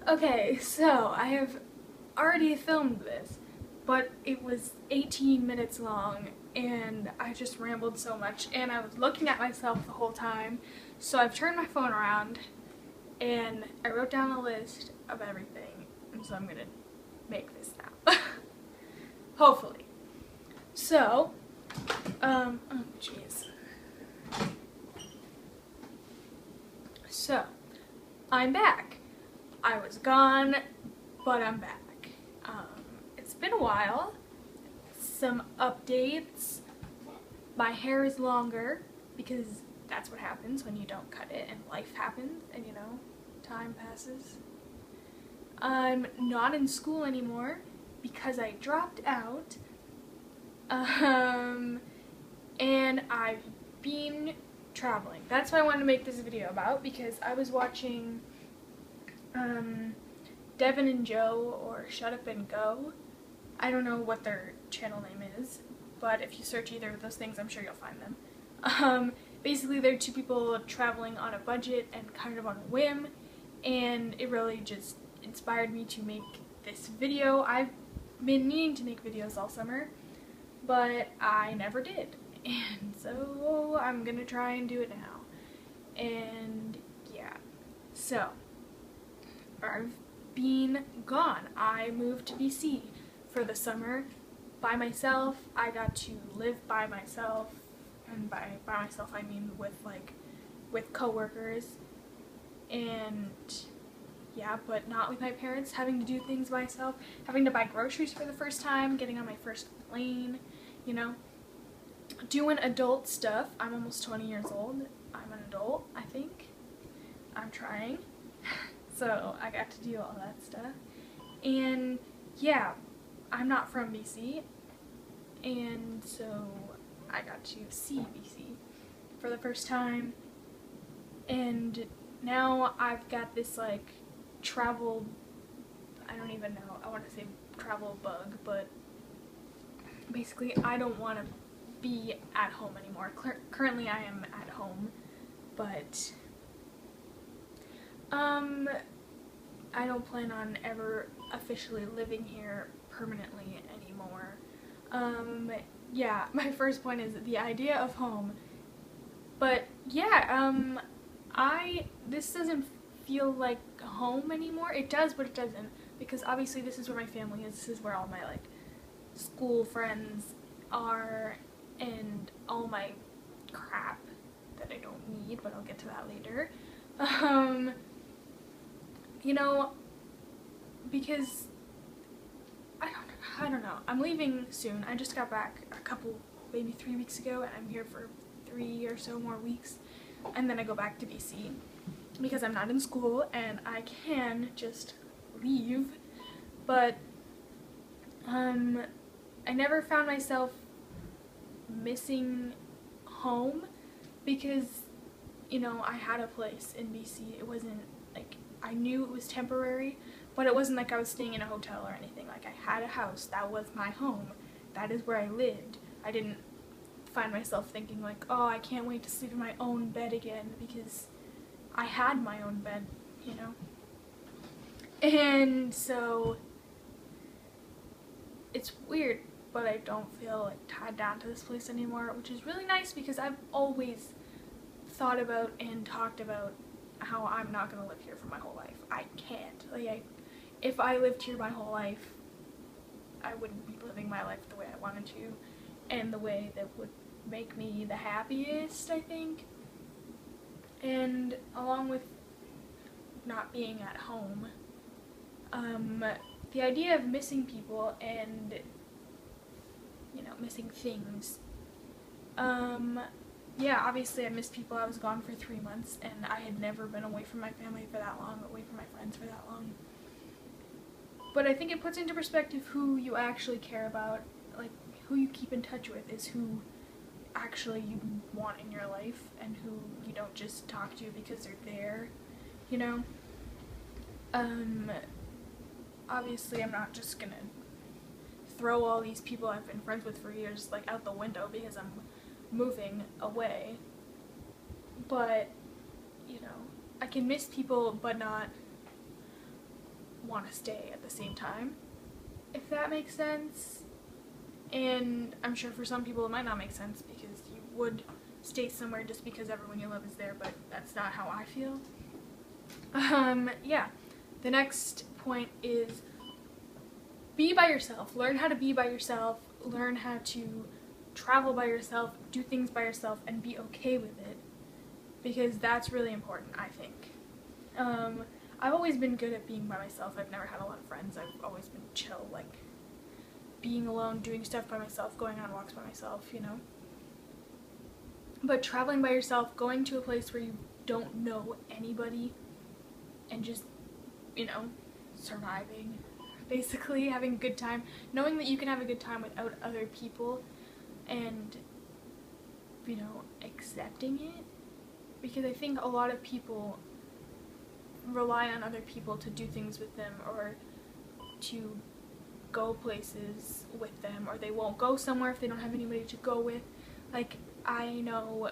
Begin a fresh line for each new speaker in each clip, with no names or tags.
Okay, so I have already filmed this, but it was 18 minutes long and I just rambled so much and I was looking at myself the whole time. So I've turned my phone around and I wrote down a list of everything, and so I'm gonna make this now. Hopefully. So, oh jeez. So, I'm back. I was gone, but I'm back. It's been a while. Some updates. My hair is longer because that's what happens when you don't cut it and life happens and time passes. I'm not in school anymore because I dropped out. And I've been traveling. That's what I wanted to make this video about, because I was watching Devin and Joe, or Shut Up and Go. I don't know what their channel name is, but if you search either of those things, I'm sure you'll find them. Basically, they're two people traveling on a budget and kind of on a whim, and it really just inspired me to make this video. I've been needing to make videos all summer, but I never did, and so I'm gonna try and do it now. And yeah, so I've been gone. I moved to BC for the summer by myself. I got to live by myself, and by myself I mean with coworkers, and yeah, but not with my parents, having to do things myself, having to buy groceries for the first time, getting on my first plane, doing adult stuff. I'm almost 20 years old. I'm an adult, I think. I'm trying. So I got to do all that stuff. And yeah, I'm not from BC, and so I got to see BC for the first time, and now I've got this travel, I don't even know, I want to say travel bug, but basically I don't want to be at home anymore. Currently I am at home, but I don't plan on ever officially living here permanently anymore. Yeah, my first point is the idea of home. But yeah, this doesn't feel like home anymore. It does, but it doesn't, because obviously this is where my family is. This is where all my school friends are, and all my crap that I don't need, but I'll get to that later. Because I don't know. I'm leaving soon. I just got back maybe 3 weeks ago, and I'm here for 3 or so more weeks, and then I go back to BC because I'm not in school and I can just leave. But I never found myself missing home because I had a place in BC. It wasn't I knew it was temporary, but it wasn't like I was staying in a hotel or anything. I had a house. That was my home. That is where I lived. I didn't find myself thinking oh, I can't wait to sleep in my own bed again, because I had my own bed, And so it's weird, but I don't feel tied down to this place anymore, which is really nice, because I've always thought about and talked about how I'm not gonna live here for my whole life. I can't. If I lived here my whole life, I wouldn't be living my life the way I wanted to, and the way that would make me the happiest, I think. And along with not being at home, the idea of missing people and missing things, yeah, obviously I missed people. I was gone for 3 months, and I had never been away from my family for that long, away from my friends for that long. But I think it puts into perspective who you actually care about, who you keep in touch with is who actually you want in your life, and who you don't just talk to because they're there, Obviously I'm not just gonna throw all these people I've been friends with for years out the window because I'm moving away, but I can miss people but not want to stay at the same time, if that makes sense. And I'm sure for some people it might not make sense, because you would stay somewhere just because everyone you love is there, but that's not how I feel. Yeah. The next point is be by yourself. Learn how to be by yourself. Learn how to travel by yourself, do things by yourself, and be okay with it, because that's really important, I think. I've always been good at being by myself. I've never had a lot of friends. I've always been chill, like being alone, doing stuff by myself, going on walks by myself, you know. But traveling by yourself, going to a place where you don't know anybody, and just, you know, surviving, basically having a good time, knowing that you can have a good time without other people, and, you know, accepting it, because I think a lot of people rely on other people to do things with them, or to go places with them, or they won't go somewhere if they don't have anybody to go with. Like, I know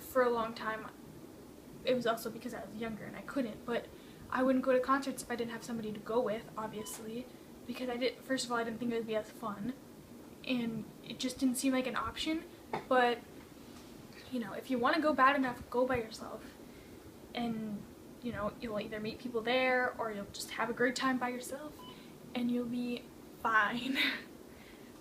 for a long time, it was also because I was younger and I couldn't, but I wouldn't go to concerts if I didn't have somebody to go with, obviously, because first of all, I didn't think it would be as fun, and it just didn't seem like an option. But, you know, if you want to go bad enough, go by yourself, and, you know, you'll either meet people there, or you'll just have a great time by yourself, and you'll be fine.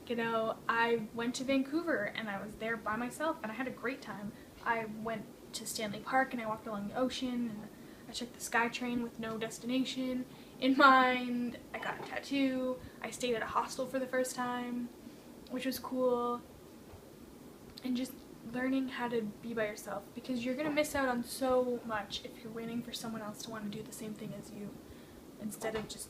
You know, I went to Vancouver, and I was there by myself, and I had a great time. I went to Stanley Park, and I walked along the ocean, and I took the SkyTrain with no destination in mind. I got a tattoo. I stayed at a hostel for the first time, which was cool. And just learning how to be by yourself, because you're gonna miss out on so much if you're waiting for someone else to want to do the same thing as you, instead of just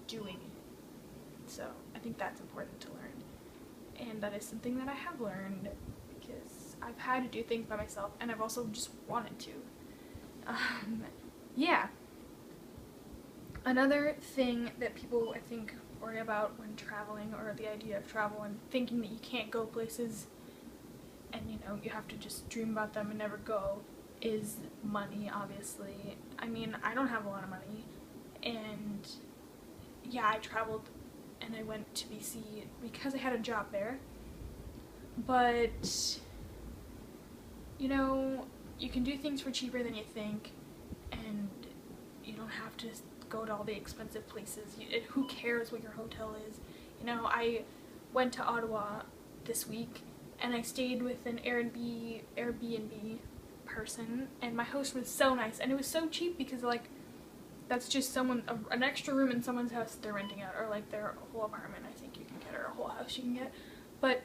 doing it. So I think that's important to learn, and that is something that I have learned, because I've had to do things by myself, and I've also just wanted to. Yeah. Another thing that people, I think, worry about when traveling, or the idea of travel and thinking that you can't go places and, you know, you have to just dream about them and never go, is money, obviously. I mean, I don't have a lot of money, and yeah, I traveled and I went to BC because I had a job there, but, you know, you can do things for cheaper than you think, and you don't have to go to all the expensive places. Who cares what your hotel is? You know, I went to Ottawa this week, and I stayed with an Airbnb person, and my host was so nice, and it was so cheap, because, like, that's just an extra room in someone's house that they're renting out, or like their whole apartment, I think you can get, or a whole house you can get. But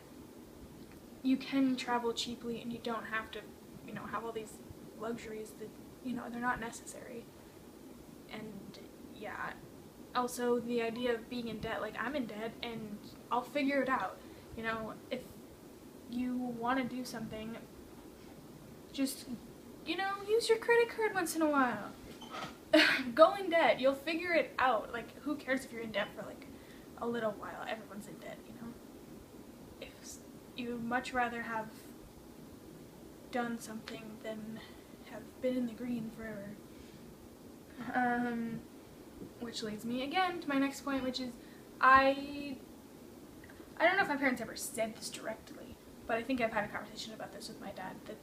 you can travel cheaply, and you don't have to, you know, have all these luxuries that, you know, they're not necessary. And yeah, also the idea of being in debt, like, I'm in debt, and I'll figure it out. You know, if you want to do something, just, you know, use your credit card once in a while. Go in debt, you'll figure it out. Like, who cares if you're in debt for like a little while? Everyone's in debt, you know. If you'd much rather have done something than have been in the green forever. Which leads me again to my next point, which is I don't know if my parents ever said this directly, but I think I've had a conversation about this with my dad, that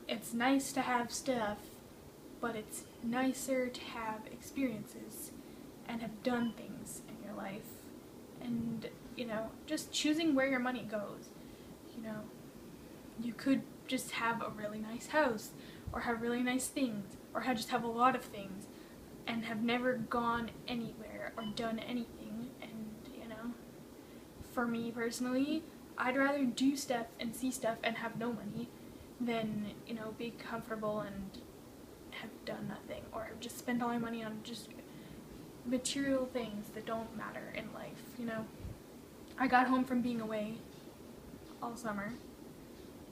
it's nice to have stuff, but it's nicer to have experiences and have done things in your life, and, you know, just choosing where your money goes. You know, you could just have a really nice house, or have really nice things, or just have a lot of things, and have never gone anywhere or done anything. And, you know, for me personally, I'd rather do stuff and see stuff and have no money than, you know, be comfortable and have done nothing, or have just spent all my money on just material things that don't matter in life, you know. I got home from being away all summer,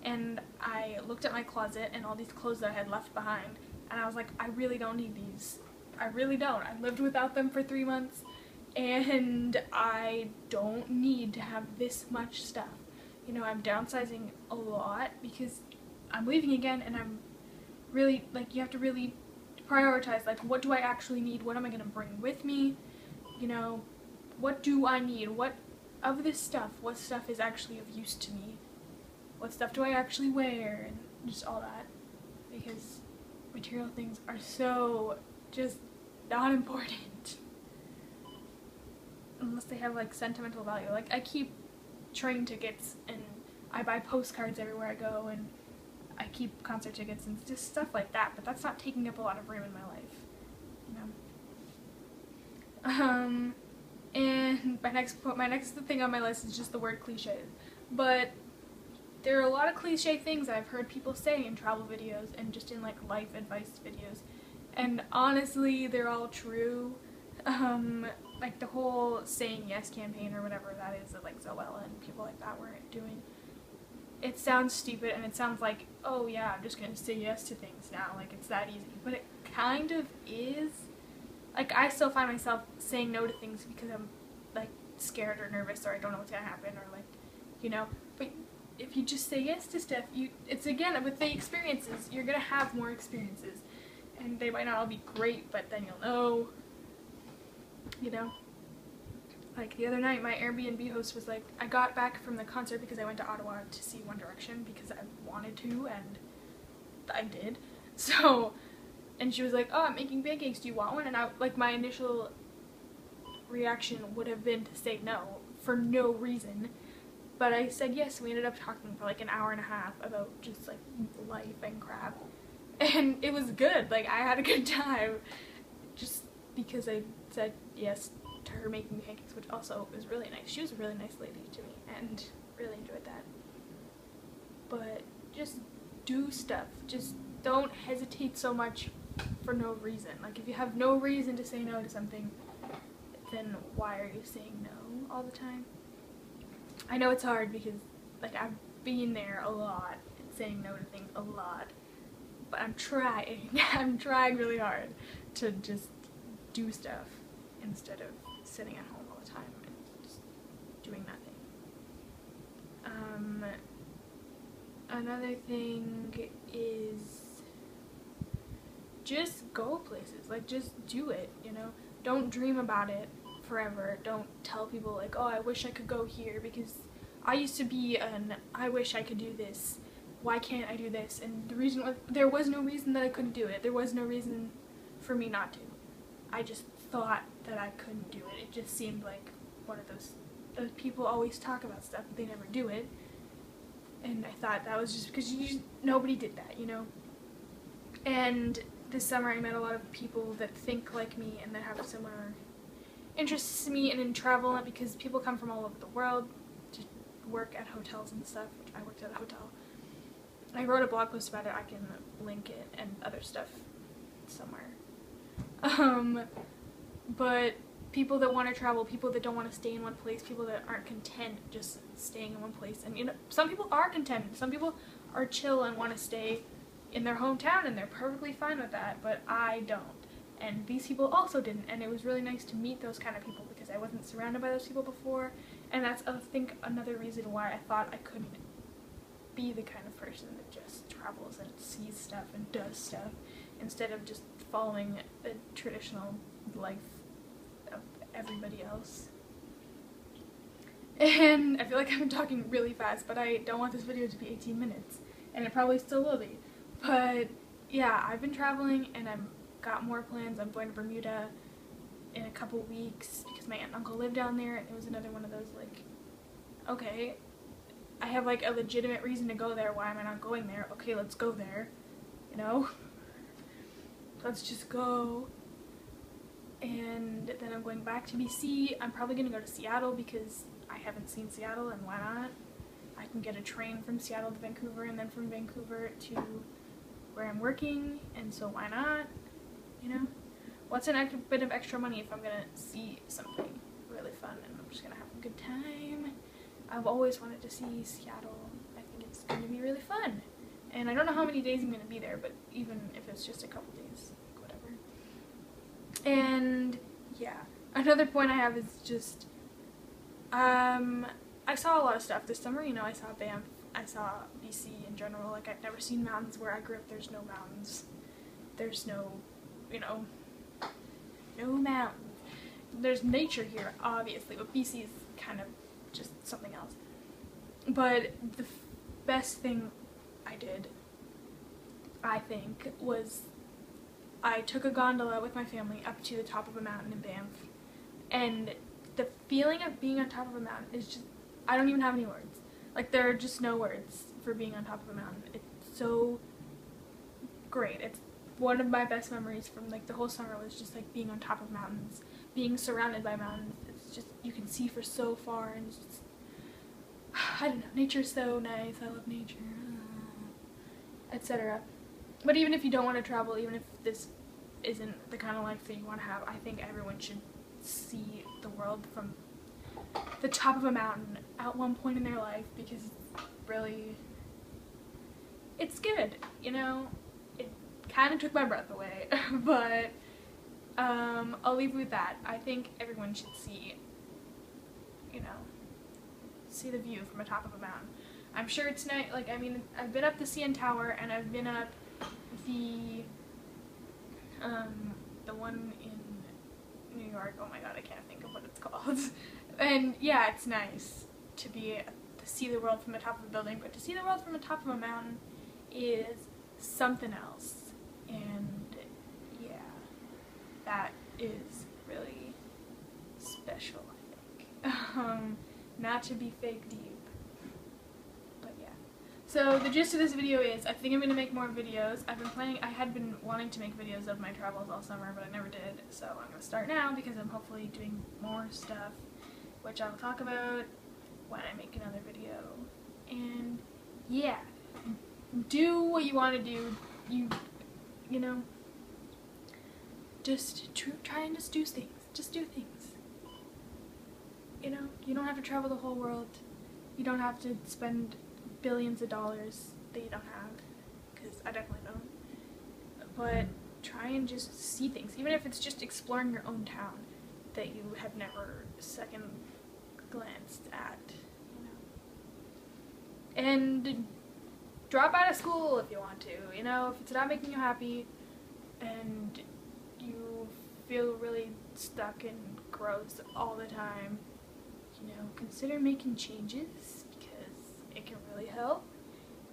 and I looked at my closet and all these clothes that I had left behind, and I was like, I really don't need these. I really don't. I lived without them for 3 months, and I don't need to have this much stuff. You know, I'm downsizing a lot because I'm leaving again, and I'm really, like, you have to really prioritize, like, what do I actually need? What am I going to bring with me? You know, what do I need? What of this stuff, what stuff is actually of use to me? What stuff do I actually wear? And just all that. Because material things are so just not important. Unless they have, like, sentimental value. Like, I keep train tickets, and I buy postcards everywhere I go, and I keep concert tickets and just stuff like that, but that's not taking up a lot of room in my life, you know. And my next thing on my list is just the word cliches. But there are a lot of cliche things I've heard people say in travel videos and just in, like, life advice videos. And honestly, they're all true. Like the whole saying yes campaign or whatever that is that, like, Zoella and people like that were doing. It sounds stupid, and it sounds like, oh yeah, I'm just gonna say yes to things now, like, it's that easy. But it kind of is. Like, I still find myself saying no to things because I'm, like, scared or nervous, or I don't know what's gonna happen, or, like, you know. But if you just say yes to stuff, it's again, with the experiences, you're gonna have more experiences. And they might not all be great, but then you'll know, you know. Like, the other night, my Airbnb host was like, I got back from the concert because I went to Ottawa to see One Direction because I wanted to, and I did. So, and she was like, oh, I'm making pancakes, do you want one? And I, like, my initial reaction would have been to say no, for no reason. But I said yes, and we ended up talking for, like, an hour and a half about just, like, life and crap. And it was good. Like, I had a good time just because I said yes to her making pancakes, which also was really nice. She was a really nice lady to me, and really enjoyed that. But just do stuff. Just don't hesitate so much for no reason. Like, if you have no reason to say no to something, then why are you saying no all the time? I know it's hard because, like, I've been there a lot and saying no to things a lot. But I'm trying. I'm trying really hard to just do stuff instead of sitting at home all the time and just doing nothing. Another thing is just go places. Like, just do it, you know? Don't dream about it forever. Don't tell people, like, oh, I wish I could go here, because I used to be I wish I could do this. Why can't I do this? And the reason was, there was no reason that I couldn't do it. There was no reason for me not to. I just thought that I couldn't do it. It just seemed like one of those people always talk about stuff, but they never do it. And I thought that was just because nobody did that, you know? And this summer I met a lot of people that think like me and that have similar interests to me and in travel, because people come from all over the world to work at hotels and stuff, which I worked at a hotel. I wrote a blog post about it. I can link it and other stuff somewhere. But people that want to travel, people that don't want to stay in one place, people that aren't content just staying in one place. And, you know, some people are content. Some people are chill and want to stay in their hometown, and they're perfectly fine with that, but I don't. And these people also didn't, and it was really nice to meet those kind of people because I wasn't surrounded by those people before. And that's, I think, another reason why I thought I couldn't be the kind of person that just travels and sees stuff and does stuff instead of just following the traditional life of everybody else. And I feel like I'm talking really fast, but I don't want this video to be 18 minutes, and it probably still will be. But yeah, I've been traveling and I've got more plans. I'm going to Bermuda in a couple weeks because my aunt and uncle live down there, and it was another one of those, like, okay, I have, like, a legitimate reason to go there. Why am I not going there? Okay, let's go there, you know? Let's just go. And then I'm going back to BC. I'm probably going to go to Seattle because I haven't seen Seattle, and why not? I can get a train from Seattle to Vancouver, and then from Vancouver to where I'm working, and so why not, you know? What's a bit of extra money if I'm going to see something really fun and I'm just going to have a good time? I've always wanted to see Seattle. I think it's going to be really fun. And I don't know how many days I'm going to be there, but even if it's just a couple days, like, whatever. And yeah, another point I have is just, I saw a lot of stuff this summer. You know, I saw Banff, I saw BC in general. Like, I've never seen mountains where I grew up. There's no mountains. There's no you know, no mountains. There's nature here, obviously, but BC is kind of just something else. But the best thing I did, I think, was I took a gondola with my family up to the top of a mountain in Banff, and the feeling of being on top of a mountain is just, I don't even have any words. Like, there are just no words for being on top of a mountain. It's so great. It's one of my best memories from, like, the whole summer was just, like, being on top of mountains, being surrounded by mountains. It's just, you can see for so far, and it's just, I don't know, nature's so nice. I love nature, etc. But even if you don't want to travel, even if this isn't the kind of life that you want to have, I think everyone should see the world from the top of a mountain at one point in their life, because it's really, it's good, you know. It kind of took my breath away, but I'll leave you with that. I think everyone should see, you know, see the view from the top of a mountain. I'm sure it's nice. Like, I mean, I've been up the CN Tower, and I've been up the one in New York. Oh my god, I can't think of what it's called. And yeah, it's nice to see the world from the top of a building, but to see the world from the top of a mountain is something else. And yeah, that is really special, I think. Not to be fake deep, but yeah. So the gist of this video is, I think I'm going to make more videos. I had been wanting to make videos of my travels all summer, but I never did, so I'm going to start now because I'm hopefully doing more stuff, which I'll talk about when I make another video. And yeah, do what you want to do. You know, just try and just do things. Just do things. You know, you don't have to travel the whole world. You don't have to spend billions of dollars that you don't have, because I definitely don't. But try and just see things, even if it's just exploring your own town that you have never second glanced at, you know. And drop out of school if you want to, you know, if it's not making you happy and you feel really stuck and gross all the time, you know, consider making changes, because it can really help.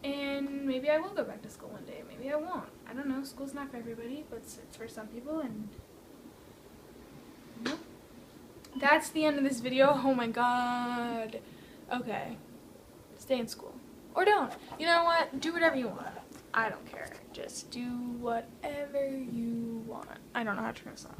And maybe I will go back to school one day, maybe I won't. I don't know, school's not for everybody, but it's for some people, and you know. That's the end of this video. Oh my god. Okay. Stay in school. Or don't. You know what? Do whatever you want. I don't care. Just do whatever you want. I don't know how to turn this off.